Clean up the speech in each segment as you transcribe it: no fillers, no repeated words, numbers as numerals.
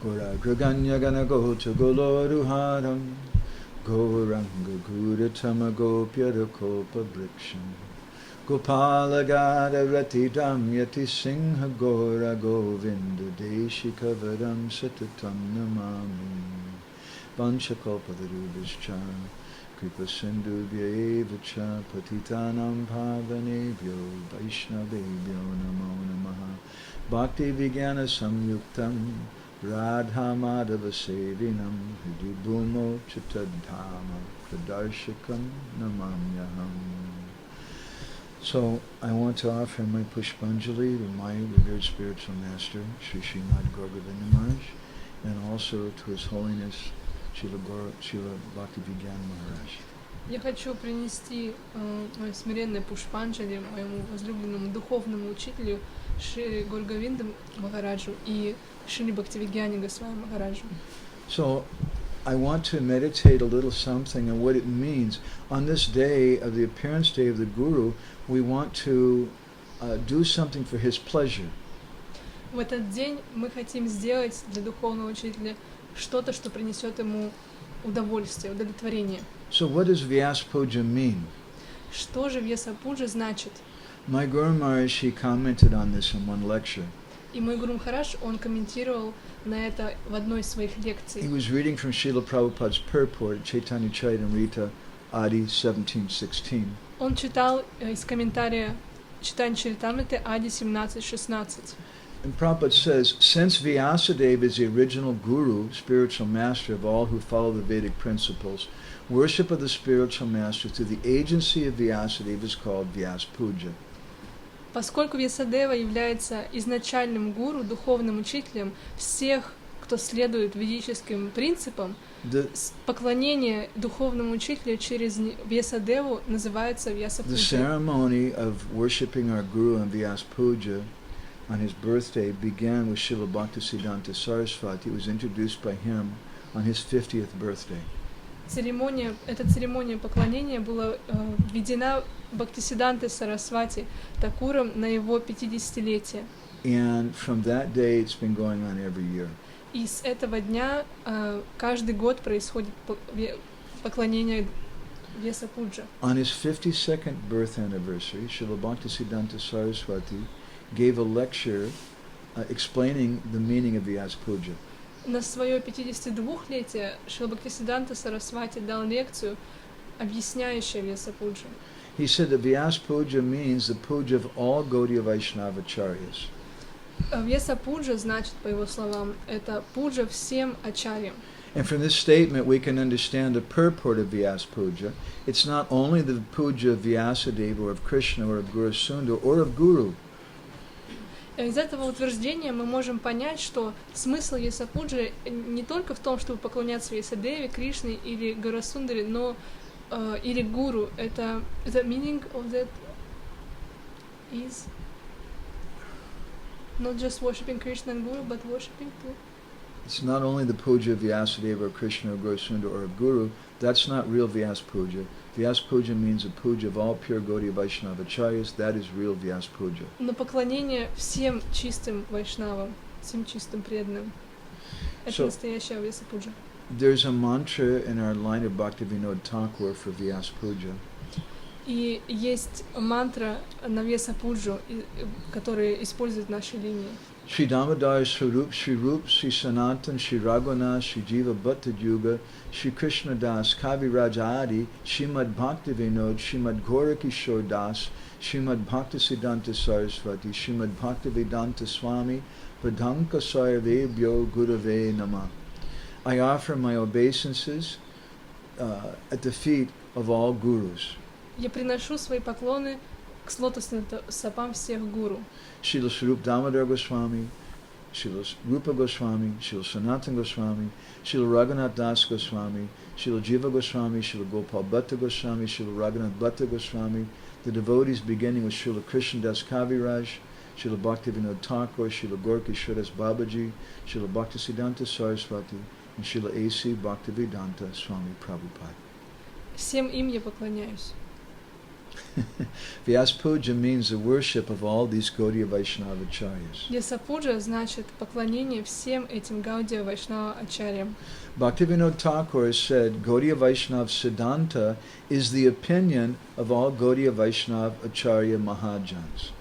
Gauragaganya Ganagota Goloruharam Gauranga Guratama Gopyarakopa Briksham Gopala Gada Ratidam Yati Singha Gora Govinda Deshikavaram Satatam Namami Vanchakalpadarubhascha Kripa Sindhu Vyaevacha Patitanam Pavanebhyo Vaishnavebhyo Namo Namaha Bhakti Vijnana Samyuktam Radha Madhava Sevinam Hridibhumo Chittadhama Pradarshikam Namamyaham. So I want to offer my Pushpanjali to my revered spiritual master, Sri Srimad Gauragovinda Maharaj, and also to His Holiness Srila Bhakti Vijnana Maharaj. Я хочу принести мое смиренное пушпанджали моему возлюбленному духовному учителю Шри Гаурагавинда Махараджу и Шри Бхактивигьяне Госвами Махараджу. So I want to meditate a little something on what it means. On this day of the appearance day of the Guru, we want to do something for his pleasure. В этот день мы хотим сделать для духовного учителя что-то, что принесет ему удовольствие, удовлетворение. So what does Vyasa-puja mean? Что же Vyasa-puja значит? My Guru Maharaj, he commented on this in one lecture. И мой Гуру Махарадж, он комментировал на это в одной из своих лекций. He was reading from Srila Prabhupada's purport, Chaitanya Charitamrita, Adi 17:16. Он читал из комментария Чайтанья Чаритамриты Ади 17:16. And Prabhupada says, since Vyasadeva is the original guru, spiritual master of all who follow the Vedic principles, worship of the spiritual master through the agency of Vyasadeva is called Vyasa-puja. Поскольку Вьясадева является изначальным гуру, духовным учителем всех, кто следует ведическим принципам, поклонение духовному учителю через Вьясадеву называется Vyasa-puja. The ceremony of worshipping our guru in Vyasa-puja on his birthday began with Srila Bhaktisiddhanta Saraswati. It was introduced by him on his 50th birthday. Эта церемония поклонения была введена Бхактисиддхантой Сарасвати Такуром на его 50-летие. And from that day it's been going on every year. И с этого дня каждый год происходит поклонение Vyasa-puja. On his 52nd birth anniversary, Srila Bhaktisiddhanta Saraswati gave a lecture explaining the meaning of Vyasa-puja. На свое 52-летие Шрила Бхактисиддханта Сарасвати дал лекцию, объясняющую Vyasa-puja. He said that Vyasa-puja means the puja of all Gaudiya Vaishnava acharyas. Vyasa-puja значит, по его словам, это пуджа всем ачарьям. And from this statement we can understand the purport of Vyasa-puja. It's not only the puja of Vyasadeva or of Krishna or of Guru Sundar or of Guru. Из этого утверждения мы можем понять, что смысл Vyasa-puja не только в том, чтобы поклоняться Вьясадеве, Кришне или Гарасундаре, но или Гуру. Это the meaning of that is not just worshipping Krishna and Guru, but worshipping too. It's not only the puja of Vyasadeva or Krishna or Guru Sundar or of Guru. That's not real Vyasa-puja. Vyasa-puja means the puja of all pure Gaudiya Vaishnava acharyas. That is real Vyasa-puja. Но поклонение всем чистым вайшнавам, всем чистым преданным. Это настоящая Vyasa-puja. There's a mantra in our line of Bhakti Vinod Thakur for Vyasa-puja. И есть мантра на Vyasa-puja, которые используют наши линии. Shri Damodar Swarup, Shri Rup, Shri Sanatan, Shri Raghunath, Shri Jiva Bhatta Yuga, Shri Krishna Das, Kaviraj Adi, Srimad Bhakti Vinod, Srimad Gorakishore Das, Srimad Bhakti Siddhanta Saraswati, Srimad Bhakti Vedanta Swami, Vedanta Sarvebhyo Gurave Namah. I offer my obeisances at the feet of all gurus. Я приношу свои поклоны к лотосным стопам всех гуру. Srila Swarup Damodar Goswami, Srila Rupa Goswami, Srila Sanatan Goswami, Srila Raghunath Das Goswami, Srila Jiva Goswami, Srila Gopal Bhatta Goswami, Srila Raghunath Bhatta Goswami, the devotees beginning with Srila Krishna Das Kaviraj, Srila Bhakti Vinod Thakur, Srila Gorkishore Das Babaji, Srila Bhakti Siddhanta Saraswati, and Srila A.C. Bhaktivedanta Swami Prabhupada. Всем им я поклоняюсь. Vyasa-puja means the worship of all these Gaudiya Vaishnava acharyas. Vyasa-puja значит поклонение всем этим Гаудия Вайшнава ачарьям. Bhaktivinoda Thakur said Gaudiya Vaishnava Siddhanta is the opinion of all Gaudiya Vaishnava Acharya Mahajans.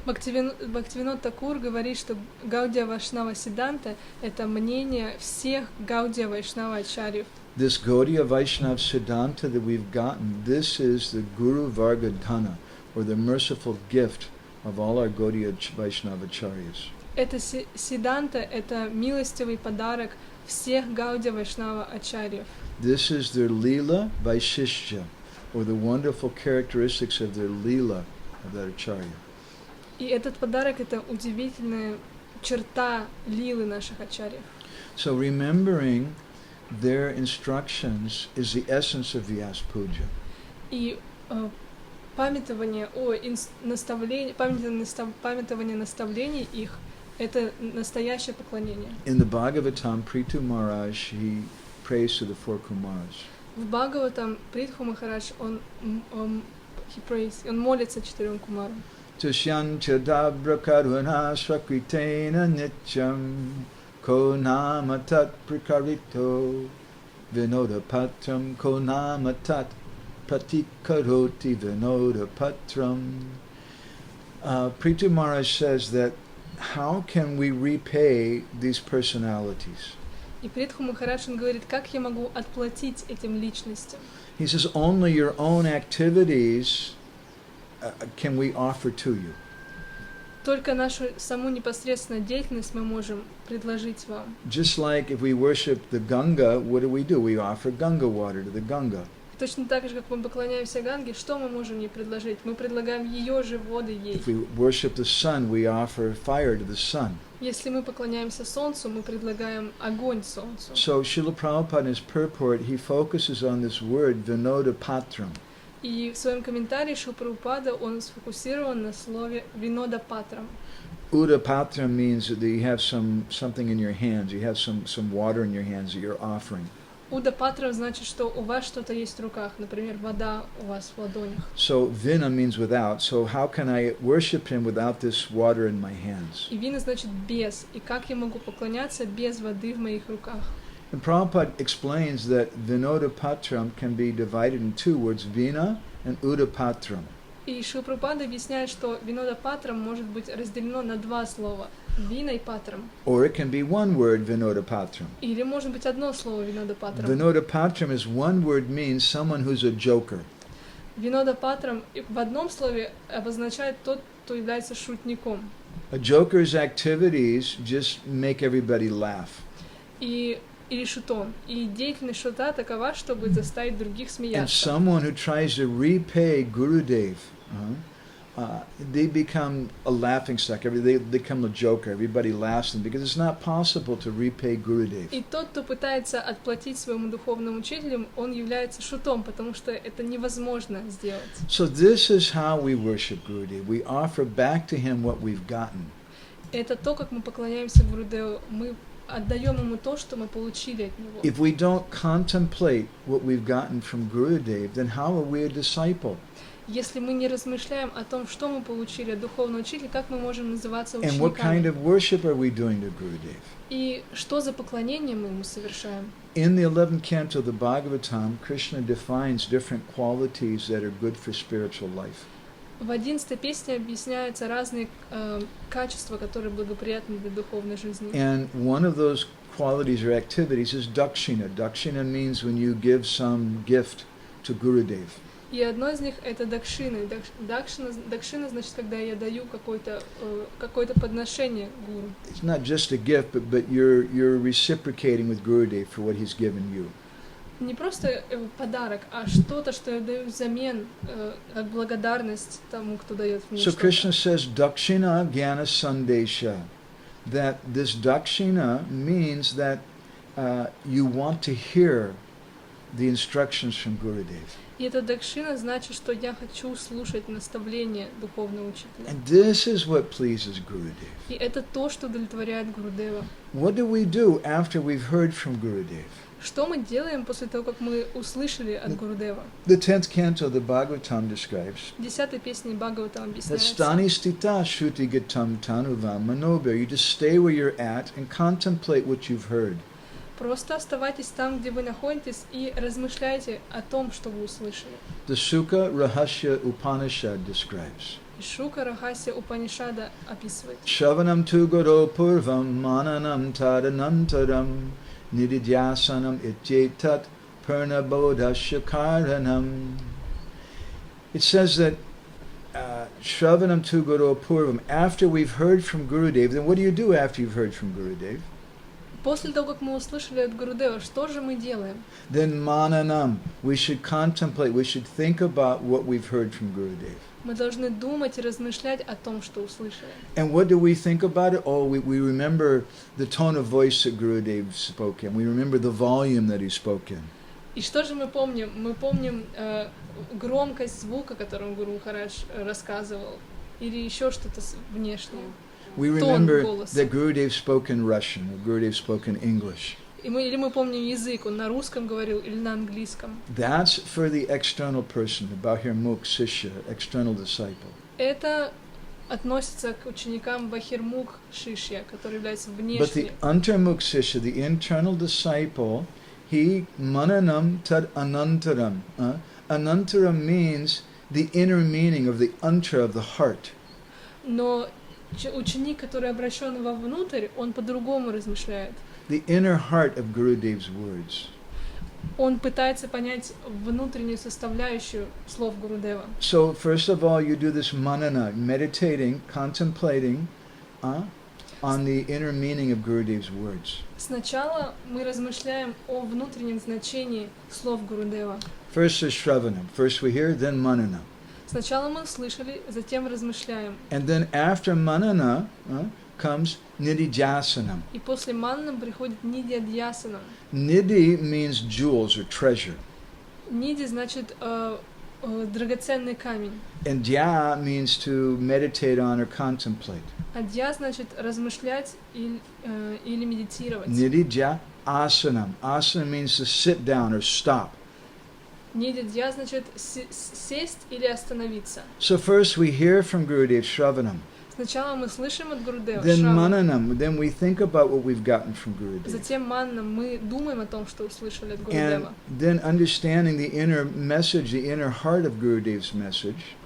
Бхактивинод Такур говорит, что Гаудия Вайшнава Сиддханта — это мнение всех Гаудия Вайшнава ачарьев. This Gaudiya Vaishnava Siddhanta that we've gotten, this is the Guru Varga Dhana, or the merciful gift of all our Gaudiya Vaishnava acharyas. Это Сиддханта — это милостивый подарок всех Гаудия Вайшнава ачарьев. This is their Leela Vaishishya, or the wonderful characteristics of their Leela, of that acharya. И этот подарок — это удивительная черта лилы наших ачарьев. So remembering their instructions is the essence of Vyasa-puja. И памятование наставлений их — это настоящее поклонение. In the Bhagavatam, Prithu Maharaj, he prays to the four Kumaras. В Бхагаватам Притху Махарадж, он молится 4 кумарам. Tushyancha dabra karuna swakritena nityam ko nama tat prakarito vinoda patram ko nama tat pratikaroti vinoda patram. Prithu Maharaj says that how can we repay these personalities? И Притху Махарадж, он говорит, как я могу отплатить этим личностям? He says only your own activities can we offer to you. Только нашу саму непосредственную деятельность мы можем предложить вам. Just like if we worship the Ganga, what do? We offer Ganga water to the Ganga. Точно так же, как мы поклоняемся Ганге, что мы можем ей предложить? Мы предлагаем ее же воды ей. If we worship the sun, we offer fire to the sun. Если мы поклоняемся Солнцу, мы предлагаем огонь Солнцу. So Srila Prabhupada in his purport, he focuses on this word Vinoda Patram. И в своем комментарии Шрила Прабхупада, он сфокусирован на слове «винода патрам». Uda Patram means that you have something in your hands, you have some water in your hands that you're offering. Уда патрам значит, что у вас что-то есть в руках, например, вода у вас в ладонях. So Vina means without, so how can I worship him without this water in my hands? И вина значит без, и как я могу поклоняться без воды в моих руках? And Prabhupada explains that Vinoda Patram can be divided in two words, Vina and Uda Patram. И Шрила Прабхупада объясняет, что винода патрам может быть разделено на два слова – вина и патрам. Or it can be one word, Vinoda Patram. Или может быть одно слово винода патрам. Vinoda Patram is one word means someone who's a joker. Винода патрам в одном слове обозначает тот, кто является шутником. A joker's activities just make everybody laugh. Или шутон. И деятельность шута такова, чтобы заставить других And смеяться. someone who tries to repay Gurudev, they become a laughing stock. They become a joker. Everybody laughs at them because it's not possible to repay Gurudev. И тот, кто пытается отплатить своему духовному учителю, он является шутом, потому что это невозможно сделать. So this is how we worship Gurudev. We offer back to him what we've gotten. Это то, как мы поклоняемся Гурудеву. Мы отдаем ему то, что мы получили от него. If we don't contemplate what we've gotten from Gurudev, then how are we a disciple? Если мы не размышляем о том, что мы получили от духовного учителя, как мы можем называться And what kind учениками? of worship are we doing to Gurudev? И что за поклонение мы ему совершаем? In the 11th canto of the Bhagavatam, Krishna defines different qualities that are good for spiritual life. В 11-й песне объясняются разные качества, которые благоприятны для духовной жизни. And one of those qualities or activities is dakshina. Dakshina means when you give some gift to Gurudev. И одно из них это дакшина. Дакшина значит, когда я даю какое-то подношение гуру. It's not just a gift, but you're reciprocating with Gurudev for what he's given you. Не просто подарок, а что-то, что я даю взамен, как благодарность тому, кто дает мне So что-то. Krishna says dakshina jnana sandesha. That this dakshina means that you want to hear the instructions from Gurudev. И эта дакшина значит, что я хочу слушать наставления духовного учителя. And this is what pleases Gurudev. И это то, что удовлетворяет Гурудева. What do we do after we've heard from Gurudev? Что мы делаем после того, как мы услышали от Гурудева? The 10th canto of the Bhagavatam describes 10-й песне Бхагаватам that объясняется. stani stita shruti gitam tanuvam manobir. You just stay where you're at and contemplate what you've heard. Просто оставайтесь там, где вы находитесь, и размышляйте о том, что вы услышали. The Sukha Rahasya Upanishad describes И Шука Рахасия Упанишада описывает. Shravanam tu guru purvam mananam tadanantaram nididhyasanam ityetat purnabodhasya karanam. It says that Shravanam tu guru purvam, after we've heard from Gurudev, then what do you do after you've heard from Gurudev? После того, как мы услышали от Гурудева, что же мы делаем? Then mananam, we should contemplate, we should think about what we've heard from Gurudev. Мы должны думать и размышлять о том, что услышали. And what do we think about it? Oh, we remember the tone of voice that Gurudev spoke in. We remember the volume that he spoke in. И что же мы помним? Мы помним громкость звука, которым Гуру Махарадж рассказывал, или еще что-то внешнее. We remember that Gurudev spoke in Russian, or Gurudev spoke in English. Или мы помним язык, он на русском говорил или на английском. That's for the external person, the Bahirmukh Sishya, external disciple. Это относится к ученикам Бахирмух Шишья, которые являются But внешними. the Antarmukh Sishya, the internal disciple, he mananam tad anantaram. Anantaram means the inner meaning of the antra of the heart. Но ученик, который обращен вовнутрь, он по-другому размышляет. The inner heart of Gurudev's words. Он пытается понять внутреннюю составляющую слов Гурудева. So first of all, you do this manana, meditating, contemplating on the inner meaning of Gurudev's words. Сначала мы размышляем о внутреннем значении слов Гурудева. First is Shravanam. First we hear, then manana. Сначала мы слышали, затем размышляем. And then after manana comes nididhyasanam. И после маннам приходит нидидьясанам. Nidhi means jewels or treasure. Ниди значит драгоценный камень. And dhya means to meditate on or contemplate. А дья значит размышлять или медитировать. Nididhya asanam. Asana means to sit down or stop. Нидидья значит сесть или остановиться. So first we hear from Gurudev Shravanam. Сначала мы слышим от Гурудева Then Шравана. mananam. Then we think about what we've gotten from Gurudev. Затем маннам мы думаем о том, что услышали от And Гурудева. then understanding the inner message, the inner heart of Gurudev's message,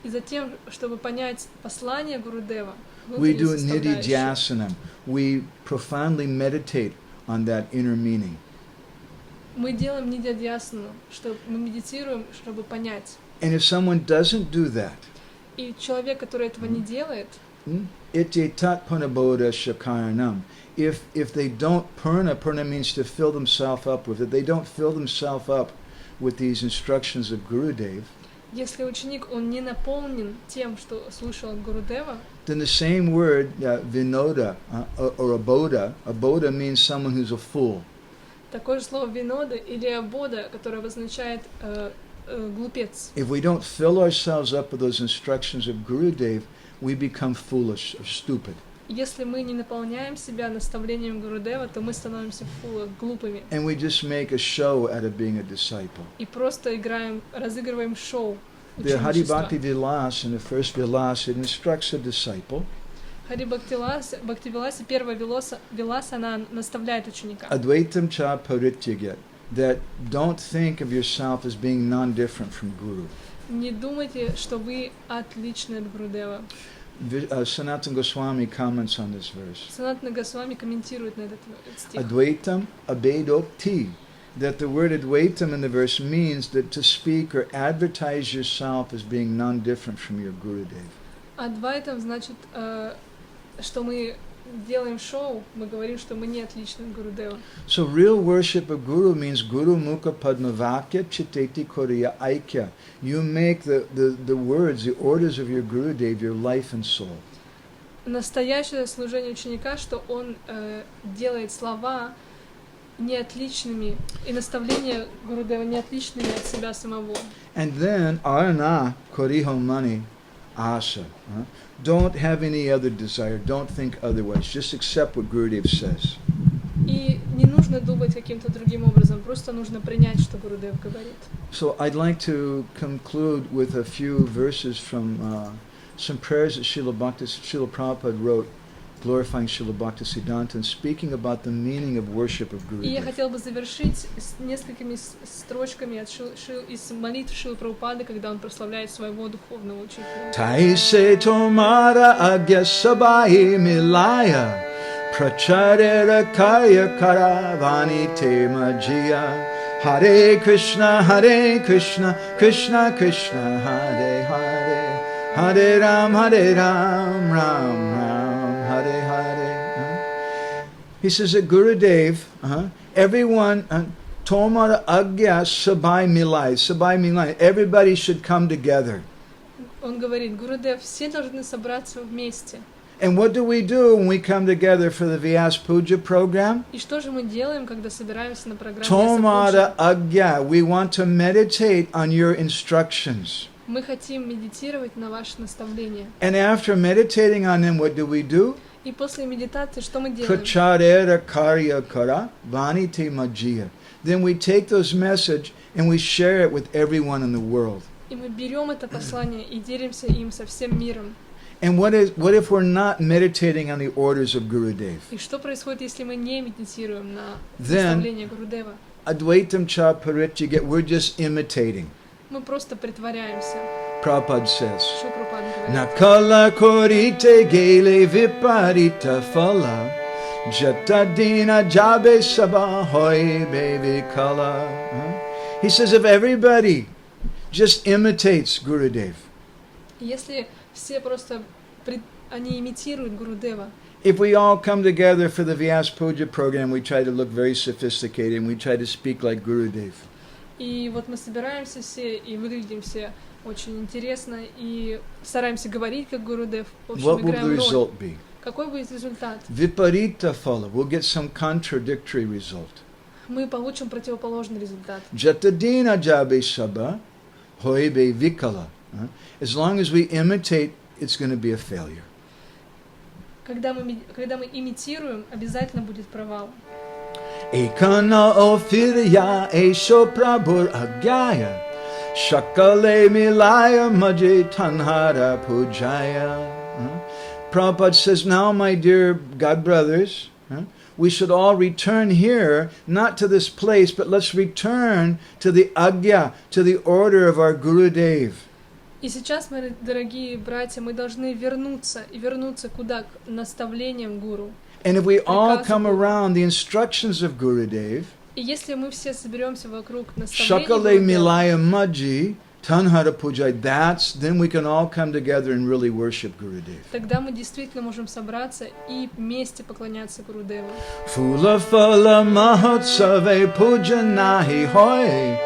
И затем, чтобы понять послание Гурудева, we do внутреннюю составляющую, nididhyasanam. We profoundly meditate on that inner meaning. мы делаем нидидьясану, что мы медитируем, чтобы понять. And if someone doesn't do that, И человек, который этого не делает, ityetat purnabodha shakaranam. If they don't purna means to fill themselves up with it. They don't fill themselves up with these instructions of Gurudev. если ученик, он не наполнен тем, что слушал от Гурудева, Then the same word, vinoda, or aboda means someone who's a fool. такое же слово винода или абода, которое обозначает глупец. If we don't fill ourselves up with those instructions of Gurudev, we become foolish or stupid. Если мы не наполняем себя наставлением Гурудева, то мы становимся глупыми. And we just make a show out of being a disciple. И просто разыгрываем шоу The Hari ученичества. Bhakti Vilas, in the first Vilas, it instructs a disciple, Хари Бхакти Виласе, первая Виласа, она наставляет ученика. Advaitam cha parityagya, that don't think of yourself as being non-different from Guru. Не думайте, что вы отличны от Гурудева. Sanatana Goswami comments on this verse. Санатана Госвами комментирует на этот стих. Advaitam abedokti, that the word Advaitam in the verse means that to speak or advertise yourself as being non-different from your Gurudev. Адвайтам значит, что мы делаем шоу, мы говорим, что мы не отличны от Гурудева. So real worship of Guru means Guru Mukha Padmavakya Chiteti Koriya Aikya. You make the words, the orders of your Gurudev, your life and soul. Настоящее служение ученика, что он делает слова не отличными, и наставления Гурудева не отличными от себя самого. And then Arna Koriho Mani Asa. Don't have any other desire. Don't think otherwise. Just accept what Gurudev says. И не нужно думать каким-то другим образом, просто нужно принять, что Гурудев говорит. So I'd like to conclude with a few verses from some prayers that Srila Prabhupada wrote, glorifying Srila Bhaktisiddhanta and speaking about the meaning of worship of И я Gurudev. хотела бы завершить с несколькими строчками из молитв Шрилы Прабхупады, когда он прославляет своего духовного учителя. Taise tomara agya sabai milaya pracharera kaya karavani te majia Hare Krishna, Krishna Krishna, Hare Hare, Hare Ram, Ram Ram, Hare Hare. He says that Gurudev, everyone, Tomara Agya Sabai Milai, everybody should come together. Он говорит, Гурудев, все должны собраться вместе. And what do we do when we come together for the Vyasa-puja program? И что же мы делаем, когда собираемся на программу Tomara Vyasa-puja? Agya, we want to meditate on your instructions. Мы хотим медитировать на ваши наставления. And after meditating on them, what do? И после медитации что мы делаем? Pracharera karya kara vanite majia. Then we take those message and we share it with everyone in the world. И мы берем это послание и делимся им со всем миром. And what if we're not meditating on the orders of Gurudev? И что происходит, если мы не медитируем на Then наставления Гурудева? Advaitam cha parityaga, we're just imitating. Мы просто притворяемся. Prabhupada says, Что Прабхупада говорит? Nakala korite gele viparita phala jatadina jabe sabha hoy baby kala. He says if everybody just imitates Gurudev, Если все просто они имитируют Гурудева, if we all come together for the Vyasa-puja program, we try to look very sophisticated and we try to speak like Gurudev. и вот мы собираемся все и выглядим все очень интересно и стараемся говорить как Гурудев, в общем, What will the играем роль. result be? Какой будет результат? Viparita phala, we'll get some contradictory result. Мы получим противоположный результат. Jatadina jabe sabha hoibe vikala. As long as we imitate, it's going to be a failure. Когда мы имитируем, обязательно будет провал. Ekana ofirya esho prabhur agyaya shakale milaya maje tanhara pujaya. Prabhupada says, now my dear God brothers, we should all return here, not to this place, but let's return to the agya, to the order of our Gurudev. И сейчас, мои дорогие братья, мы должны вернуться. И вернуться куда? К наставлениям Гуру. And if we all come around the instructions of Gurudev, И если мы все соберемся вокруг Shakale наставлений Гурудева, Milaya Maji, Tanhara Pujai, then we can all come together and really worship Gurudev. тогда мы действительно можем собраться и вместе поклоняться Гурудеву. Fula Fala Mahotsave Puja Nahi Hoy,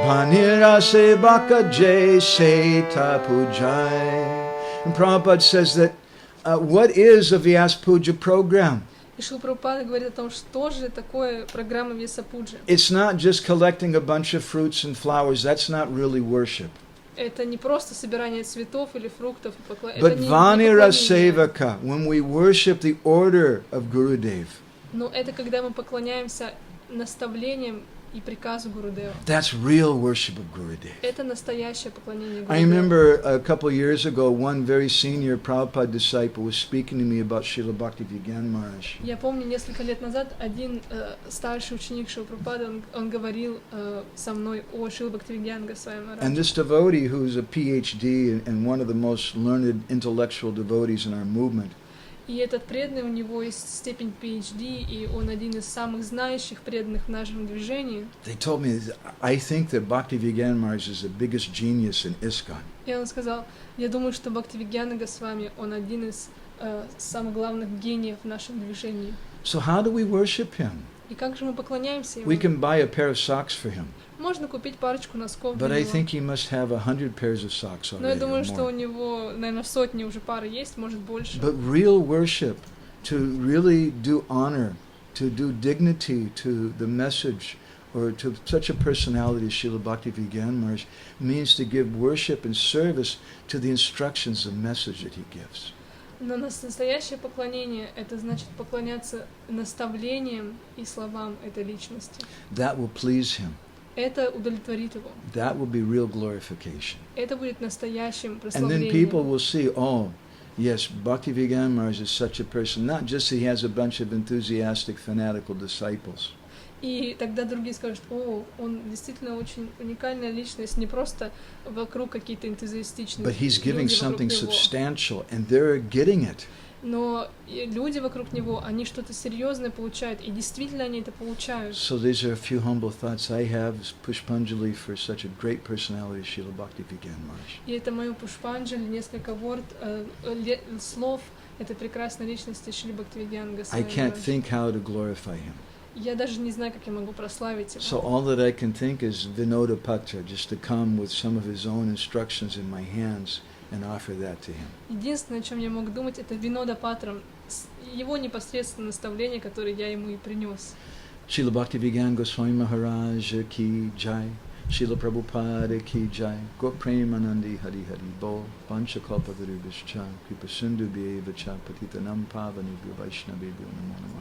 Vanira Sebaka Jay Seta Pujai. And Prabhupada says that what is a Vyasa-puja program? И Шрила Прабхупада говорит о том, что же такое программа Vyasa-puja. It's not just collecting a bunch of fruits and flowers. That's not really worship. Это не просто собирание цветов или фруктов и поклонение. But Vanira Sevaka, when we worship the order of Gurudev, Но это когда мы поклоняемся наставлениям и приказу Гурудева. that's real worship of Gurudev. Это настоящее поклонение I Гурудеву. remember a couple of years ago, one very senior Prabhupada disciple was speaking to me about Srila Bhakti Vijnana Maharaj. Я помню, несколько лет назад один старший ученик Шрилы Прабхупады, он говорил со мной о Шриле Бхактивигьяна Госвами And Махарадже. this devotee, who's a PhD and one of the most learned intellectual devotees in our movement, И этот преданный, у него есть степень PhD, и он один из самых знающих преданных в нашем движении. they told me, I think that Bhakti Vijnana Maharaj is the biggest genius in ISKCON. И он сказал, я думаю, что Бхактивигьяна Госвами, он один из самых главных гениев в нашем движении. So how do we worship him? И как же мы поклоняемся ему? We can buy a pair of socks for him, Можно купить парочку носков but для I него. think he must have 100 pairs of socks Но я already думаю, or что у more. него, наверное, сотни уже пары есть, может больше. But real worship, to really do honor, to do dignity to the message or to such a personality as Srila Bhakti Vijnana Maharaj, means to give worship and service to the instructions, the message that he gives. Но настоящее поклонение — это значит поклоняться наставлениям и словам этой личности. That will please him. Это удовлетворит его. That will be real glorification. Это будет настоящим And then people прославлением. will see, oh, yes, Bhakti Vijnana Maharaj is such a person. Not just that he has a bunch of enthusiastic, fanatical disciples. И тогда другие скажут: о, он действительно очень уникальная личность, не просто вокруг какие-то энтузиастичные But he's giving люди вокруг something него, substantial, and they're getting it. но и люди вокруг него, они что-то серьезное получают, и действительно они это получают. So these are a few humble thoughts I have as Pushpanjali for such a great personality, Srila Bhakti Vijnana Maharaj. И это мое пушпанджали, несколько слов этой прекрасной личности Шри Бхактивидьяна I Госвами. can't think how to glorify him. Я даже не знаю, как я могу прославить его. So all that I can think is Vinoda Patra, just to come with some of his own instructions in my hands and offer that to him. Единственное, о чем я мог думать, это Винода Патрам, его непосредственное наставление, которое я ему и принес. Srila Bhakti Vijnana Goswami Maharaj ki jai, Srila Prabhupada ki jai, Go Premanandi Hari Hari Bo, Panchakalpatarubhascha, Kripa Sindhu Bheva Cha, Patitanam Pavanubhyo Vaishnavebhyo Namo Namaha.